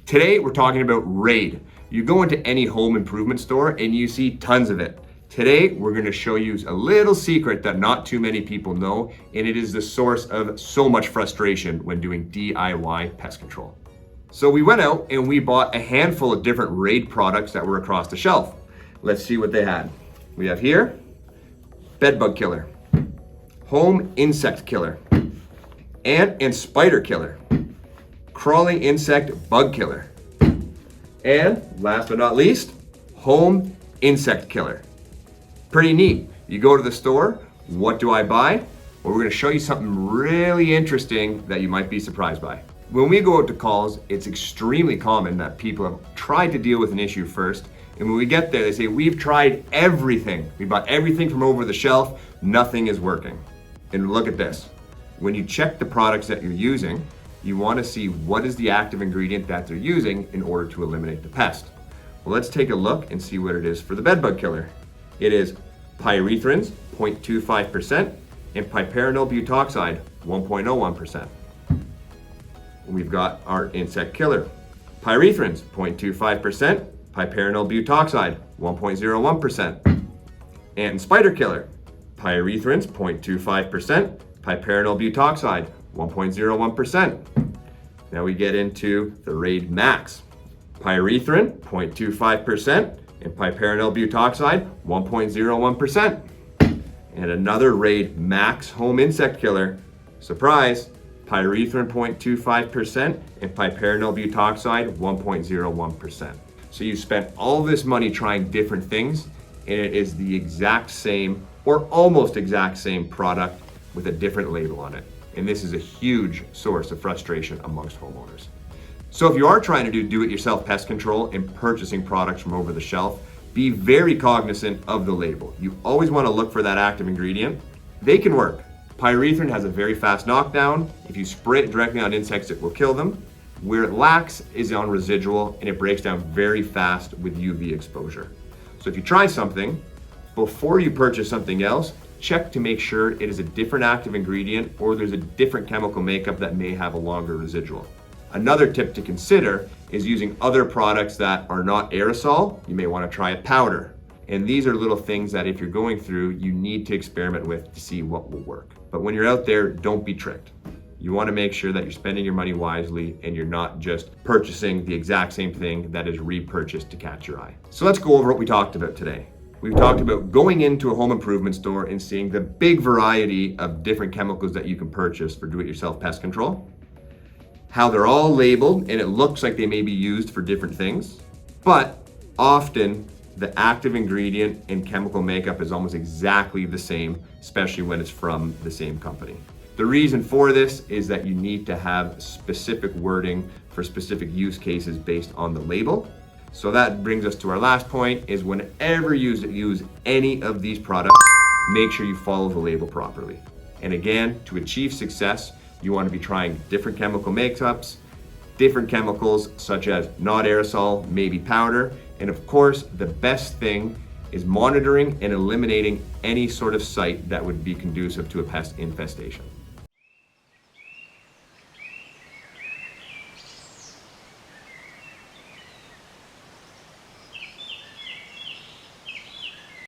Today, we're talking about Raid. You go into any home improvement store and you see tons of it. Today, we're gonna show you a little secret that not too many people know, and it is the source of so much frustration when doing DIY pest control. So we went out and we bought a handful of different Raid products that were across the shelf. Let's see what they had. We have here, bedbug killer, home insect killer, ant and spider killer, crawling insect bug killer, and last but not least, home insect killer. Pretty neat. You go to the store, what do I buy? Well, we're gonna show you something really interesting that you might be surprised by. When we go out to calls, it's extremely common that people have tried to deal with an issue first, and when we get there, they say, we've tried everything. We bought everything from over the shelf, nothing is working. And look at this. When you check the products that you're using, you wanna see what is the active ingredient that they're using in order to eliminate the pest. Well, let's take a look and see what it is for the bedbug killer. It is pyrethrins, 0.25%, and piperonal butoxide, 1.01%. We've got our insect killer. Pyrethrins, 0.25%, piperonal butoxide, 1.01%. Ant and spider killer. Pyrethrins, 0.25%, piperonal butoxide, 1.01%. Now we get into the Raid Max. Pyrethrin, 0.25%, and piperonal butoxide, 1.01%. And another Raid Max home insect killer. Surprise, pyrethrin 0.25% and piperonal butoxide 1.01%. So you spent all this money trying different things, and it is the exact same or almost exact same product with a different label on it. And this is a huge source of frustration amongst homeowners. So if you are trying to do do-it-yourself pest control and purchasing products from over the shelf, be very cognizant of the label. You always want to look for that active ingredient. They can work. Pyrethrin has a very fast knockdown. If you spray it directly on insects, it will kill them. Where it lacks is on residual, and it breaks down very fast with UV exposure. So if you try something, before you purchase something else, check to make sure it is a different active ingredient or there's a different chemical makeup that may have a longer residual. Another tip to consider is using other products that are not aerosol. You may want to try a powder. And these are little things that if you're going through, you need to experiment with to see what will work. But when you're out there, don't be tricked. You want to make sure that you're spending your money wisely and you're not just purchasing the exact same thing that is repurchased to catch your eye. So let's go over what we talked about today. We've talked about going into a home improvement store and seeing the big variety of different chemicals that you can purchase for do-it-yourself pest control, how they're all labeled and it looks like they may be used for different things, but often the active ingredient and chemical makeup is almost exactly the same, especially when it's from the same company. The reason for this is that you need to have specific wording for specific use cases based on the label. So that brings us to our last point, is whenever you use any of these products, make sure you follow the label properly. And again, to achieve success, you want to be trying different chemical makeups, different chemicals such as not aerosol, maybe powder, and of course, the best thing is monitoring and eliminating any sort of site that would be conducive to a pest infestation.